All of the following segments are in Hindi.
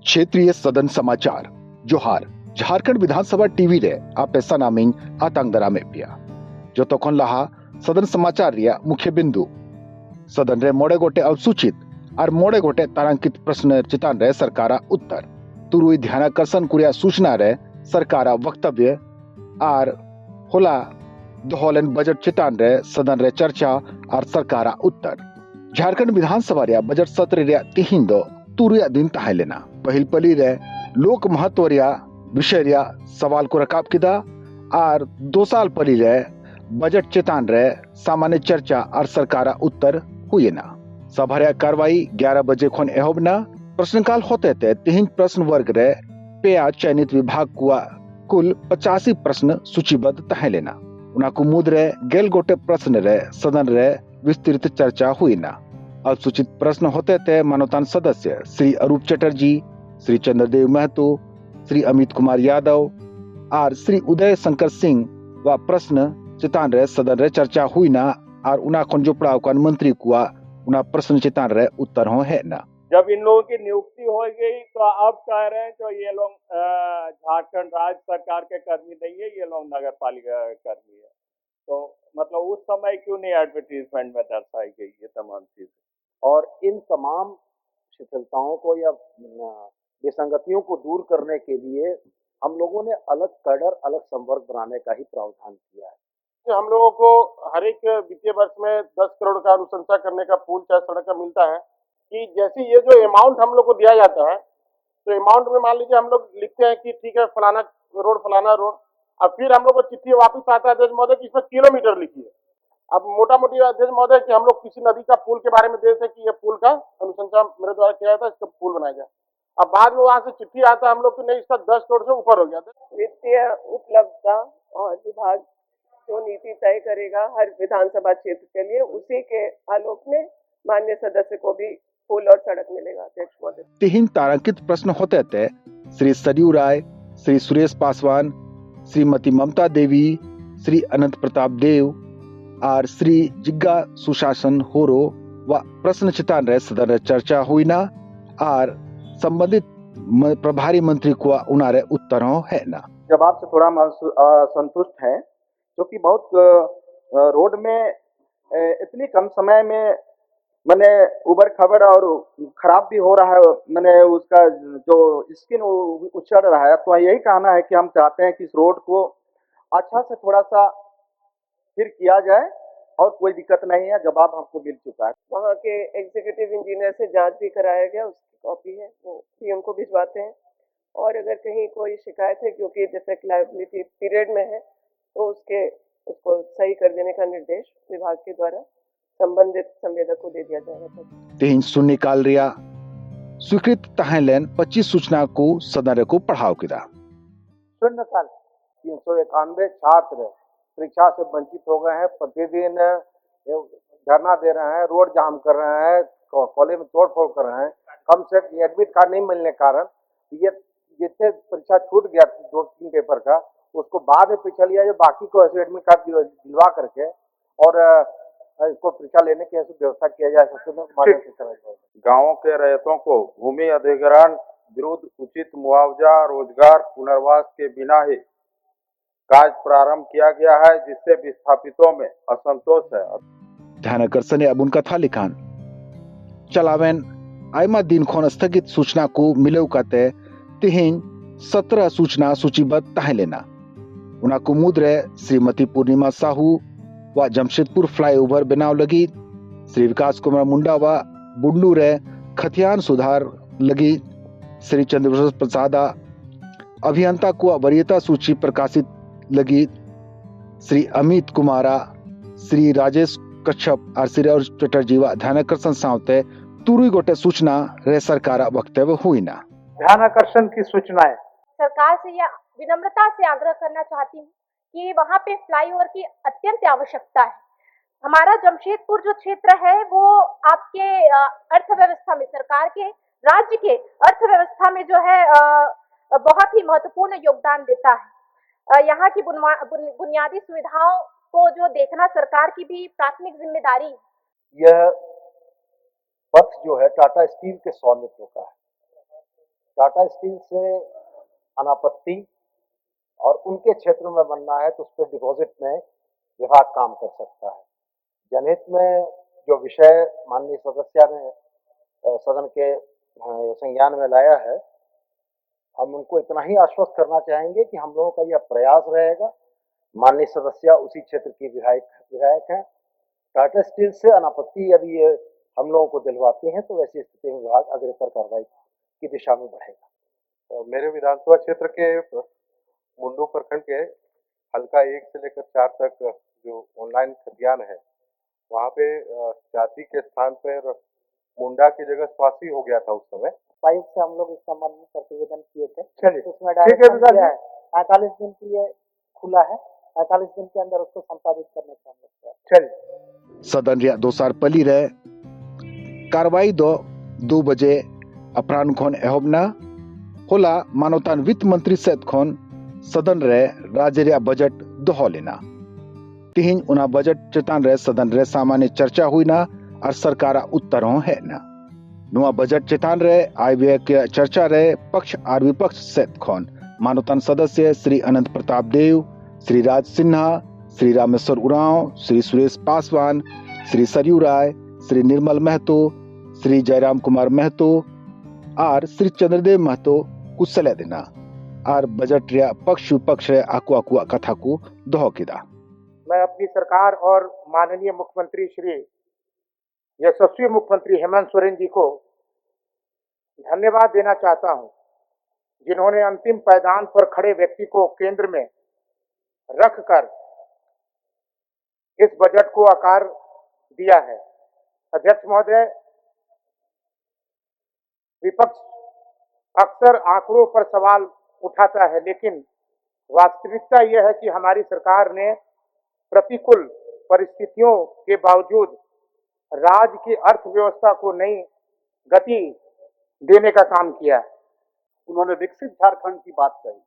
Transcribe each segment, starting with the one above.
क्षेत्रीय सदन समाचार जोहार झारखंड विधानसभा टीवी रे आपे सनामिंग आतंक दरा में पिया जो तखन लहा सदन समाचार रिया मुख्य बिंदु सदन रे मोड़े गोटे अवसूचित और मोड़े गोटे तारांकित प्रश्न चितान रे सरकारा उत्तर तुरुई ध्यानाकर्षण कुरिया सूचना रे सरकारा वक्तव्य और होला दोहलन बजट चितान रे सदन रे चर्चा और सरकारा उत्तर झारखंड विधानसभा रिया बजट सत्र रिया तिहिन दो तुरुया दिन ताहेलेना पहिल पली रे लोक महत्व रिया विषय रिया सवाल को रकाब किदा और 2 साल पली रे बजट चितान रे सामान्य चर्चा और सरकारा उत्तर हुए ना सभा रे कार्रवाई 11 बजे खन एहोबना प्रश्नकाल होते थे 3 प्रश्न वर्ग रे पेया चयनित विभाग कुआ कुल 85 प्रश्न सूचीबद्ध ताहेलेना उना कुमुद रे गेल गोटे प्रश्न रे सदन रे विस्तृत चर्चा हुई ना असूचित प्रश्न होते थे मानवतान सदस्य श्री अरूप चटर्जी, श्री चंद्रदेव महतो, श्री अमित कुमार यादव और श्री उदय शंकर सिंह व प्रश्न चितान रे सदन रे चर्चा हुई ना और उना खंजो पड़ाव मंत्री कुआ उना प्रश्न चितान रे उत्तर हो है ना। जब इन लोगों की नियुक्ति हो गई तो अब कह रहे हैं तो ये लोग झारखंड राज्य सरकार के कर्मी नहीं है, ये लोग नगर पालिका कर्मी है। तो मतलब उस समय क्यों नहीं एडवर्टीजमेंट में दर्शाई गई ये तमाम चीजें। और इन तमाम शिथिलताओं को या विसंगतियों को दूर करने के लिए हम लोगों ने अलग कैडर, अलग संवर्ग बनाने का ही प्रावधान किया है। हम लोगों को हर एक वित्तीय वर्ष में 10 करोड़ का अनुशंसा करने का पूल चाहे सड़क का मिलता है कि जैसे ये जो अमाउंट हम लोग को दिया जाता है तो अमाउंट में मान लीजिए हम लोग लिखते हैं कि ठीक है फलाना रोड और फिर हम लोग को चिट्ठी वापस आता है अध्यक्ष महोदय कि इसमें किलोमीटर लिखिए। अब मोटा मोटी अध्यक्ष महोदय कि हम लोग किसी नदी का पुल के बारे में देते कि ये पुल का अनुशंसा मेरे द्वारा किया था, इसका पुल बनाया जाए। अब बाद में वहां से चिट्ठी आता है हम लोग की नहीं इसका 10 करोड़ से ऊपर हो गया था। वित्तीय उपलब्धता और विभाग जो नीति तय करेगा हर विधानसभा क्षेत्र के लिए उसी के आलोक में माननीय सदस्य को भी पुल और सड़क मिलेगा। अध्यक्ष महोदय 3 तारांकित प्रश्न होते थे श्री सरयू राय, श्री सुरेश पासवान, श्रीमती ममता देवी, श्री अनंत प्रताप देव और श्री जिग्गा सुशासन होरो व प्रश्न चितान रे सदन रे चर्चा हुई ना और संबंधित प्रभारी मंत्री को उनारे उत्तर है ना। जवाब से थोड़ा संतुष्ट है क्योंकि बहुत रोड में इतनी कम समय में मैंने उबड़ खबड़ और खराब भी हो रहा है, मैंने उसका जो स्किन उछड़ रहा है। तो यही कहना है कि हम चाहते हैं कि इस रोड को अच्छा से थोड़ा सा फिर किया जाए और कोई दिक्कत नहीं है। जवाब हमको मिल चुका है। वहाँ के एग्जीक्यूटिव इंजीनियर से जांच भी कराया गया, उसकी कॉपी है वो भी हमको भिजवाते हैं। और अगर कहीं कोई शिकायत है क्योंकि डिफेक्ट लायबिलिटी पीरियड में है तो उसको सही कर देने का निर्देश विभाग के द्वारा संबंधित संवेदक को ददे दिया जाएगा। 3 शून्य काल रिया स्वीकृत ताहेलेन 25 सूचना को सदन को पढ़ाव किदा। शून्य काल 391 छात्र परीक्षा से वंचित हो गए हैं। प्रतिदिन धरना दे रहे हैं, रोड जाम कर रहे हैं, कॉलेज में तोड़फोड़ कर रहे हैं। कम से कम एडमिट कार्ड नहीं मिलने के कारण ये जिससे परीक्षा छूट गया 2-3 पेपर का उसको बाद में परीक्षा लिया जो बाकी को ऐसे एडमिट कार्ड दिलवा करके और इसको परीक्षा लेने की ऐसी व्यवस्था किया जाए। सबसे गाँवों के रैयतों को भूमि अधिग्रहण विरुद्ध उचित मुआवजा, रोजगार, पुनर्वास के बिना ही कार्य प्रारंभ किया गया है जिससे विस्थापितों में असंतोष है। ध्यानाकर्षण अब उनका था लिखान चलावेन आयमा दिन खोन स्थगित सूचना को मिले कहते 17 सूचना सूचीबद्ध ताहेलेना उना कुमुद रे श्रीमती पूर्णिमा साहू व जमशेदपुर फ्लाईओवर बनाव लगी, श्री विकास कुमार मुंडा व बुंडू रे खतियान सुधार लगी, श्री चंद्रशेखर प्रसाद अभियंता को वरीयता सूची प्रकाशित लगी, श्री अमित कुमारा, श्री राजेश कच्छप और श्री अरूप चटर्जी व ध्यानाकर्षण सावते तुरुई गोटे सूचना रे सरकार वक्तव्य हुई ना। ध्यानाकर्षण की सूचनाएं सरकार से यह विनम्रता से आग्रह करना चाहती हूँ कि वहाँ पे फ्लाईओवर की अत्यंत आवश्यकता है। हमारा जमशेदपुर जो क्षेत्र है वो आपके अर्थव्यवस्था में सरकार के राज्य के अर्थव्यवस्था में जो है बहुत ही महत्वपूर्ण योगदान देता है। यहाँ की बुनियादी सुविधाओं को जो देखना सरकार की भी प्राथमिक जिम्मेदारी है। यह पथ जो है टाटा स्टील के स्वामित्व का है। टाटा स्टील से अनापत्ति और उनके क्षेत्र में बनना है तो उस पर डिपॉजिट में विभाग काम कर सकता है। जनहित में जो विषय माननीय सदस्य ने सदन के संज्ञान में लाया है, हम उनको इतना ही आश्वस्त करना चाहेंगे कि हम लोगों का यह प्रयास रहेगा। माननीय सदस्य उसी क्षेत्र की विधायक हैं। टाटा स्टील से अनापत्ति यदि ये हम लोगों को दिलवाती हैं तो वैसी स्थिति में विभाग अग्रतर कार्रवाई की दिशा में बढ़ेगा। मेरे विधानसभा क्षेत्र के मुंडू प्रखंड के हल्का 1 से लेकर 4 तक जो ऑनलाइन खतियान है, वहाँ पे जाति के स्थान पर मुंडा की जगह स्वासी हो गया था उस समय। उपायुक्त से हम लोग इस संबंध में प्रतिवेदन किए थे। चलिए, उसमें डायरेक्शन दिया है, 45 दिन के लिए खुला है, 45 दिन के अंदर उसको संपादित करने का हम लोग। चलिए, सदन रिया दोसार पली रे कार्रवाई दो 2 बजे अपराह्न खन एहबना होला मानवतान वित्त मंत्री सेद खन सदन रे राज्य रिया बजट दोहो लेना। तिहिन उना बजट चेतान रे सदन रे सामान्य चर्चा हुई ना और सरकारा उत्तरों है ना। नुआ बजट चेतान रे आयव्यय के चर्चा रे पक्ष और विपक्ष सेद खन मानवतान सदस्य श्री अनंत प्रताप देव, श्री राज सिन्हा, श्री रामेश्वर उरांव, श्री सुरेश पासवान, श्री सरयू राय, श्री निर्मल महतो, श्री जयराम कुमार महतो और श्री चंद्रदेव महतो कुशल देना और बजट रिया पक्ष विपक्ष रे आकु आकु कथा को दोहो किदा। मैं अपनी सरकार और माननीय मुख्यमंत्री श्री यशस्वी मुख्यमंत्री हेमंत सोरेन जी को धन्यवाद देना चाहता हूं, जिन्होंने अंतिम पायदान पर खड़े व्यक्ति को केंद्र में रखकर इस बजट को आकार दिया है। अध्यक्ष महोदय, विपक्ष अक्सर आंकड़ों पर सवाल उठाता है, लेकिन वास्तविकता यह है कि हमारी सरकार ने प्रतिकूल परिस्थितियों के बावजूद राज्य की अर्थव्यवस्था को नई गति देने का काम किया। उन्होंने विकसित झारखंड की बात कही,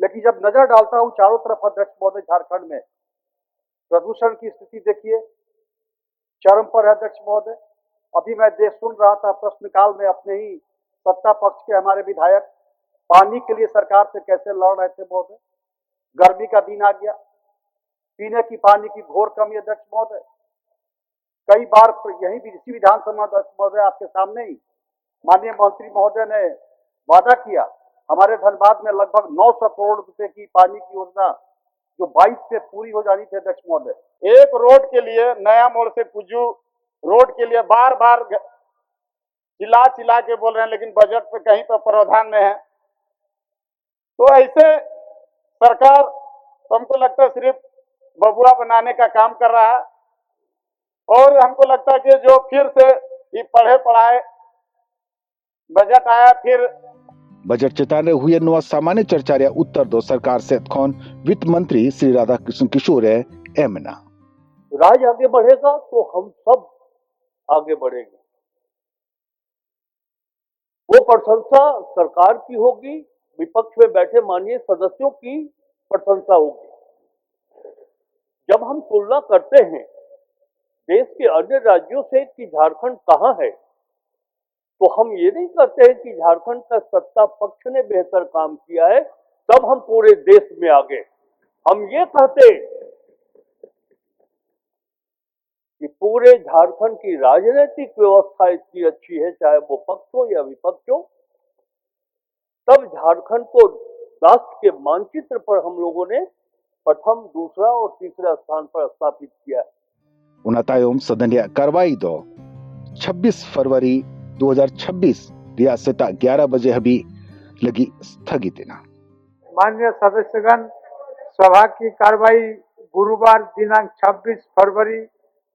लेकिन जब नजर डालता हूं चारों तरफ अध्यक्ष महोदय झारखंड में प्रदूषण की स्थिति देखिए चरम पर है। अध्यक्ष महोदय, अभी मैं सुन रहा था प्रश्नकाल में अपने ही सत्ता पक्ष के हमारे विधायक पानी के लिए सरकार से कैसे लड़ रहे थे। महोदय, गर्मी का दिन आ गया, पीने की पानी की घोर कमी। अध्यक्ष महोदय, कई बार यही भी इसी विधानसभा अध्यक्ष महोदय आपके सामने ही माननीय मंत्री महोदय ने वादा किया, हमारे धनबाद में लगभग 900 करोड़ रुपए की पानी की योजना जो 22 से पूरी हो जानी थी। अध्यक्ष महोदय, एक रोड के लिए नया मोड़ से कुजू रोड के लिए बार बार चिल्ला चिल्ला के बोल रहे हैं, लेकिन बजट पे कहीं पर प्रावधान नहीं है। तो ऐसे सरकार तो हमको लगता है सिर्फ बबुआ बनाने का काम कर रहा है, और हमको लगता है कि जो फिर से ये पढ़े पढ़ाए बजट आया, फिर बजट चेतान रे हुए नुआ सामान्य चर्चा रे उत्तर दो सरकार से खन वित्त मंत्री श्री राधा कृष्ण किशोर एमना। राज्य आगे बढ़ेगा तो हम सब आगे बढ़ेंगे। वो प्रशंसा सरकार की होगी, विपक्ष में बैठे माननीय सदस्यों की प्रशंसा होगी। जब हम तुलना करते हैं देश के अन्य राज्यों से कि झारखंड कहां है, तो हम ये नहीं कहते हैं कि झारखंड का सत्ता पक्ष ने बेहतर काम किया है तब हम पूरे देश में आगे। हम ये कहते हैं कि पूरे झारखंड की राजनीतिक व्यवस्था इतनी अच्छी है, चाहे वो पक्ष हो या विपक्ष हो, तब झारखंड को राष्ट्र के मानचित्र पर हम लोगों ने प्रथम, दूसरा और तीसरा स्थान पर स्थापित किया है। उनातायोम सदन कार्रवाई दो 26 फरवरी 2026 रियासत 11 बजे अभी लगी स्थगित ना। माननीय सदस्यगण, सभा की कार्रवाई गुरुवार दिनांक 26 फरवरी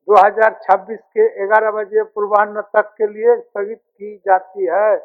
2026 के 11 बजे पूर्वाह्न तक के लिए स्थगित की जाती है।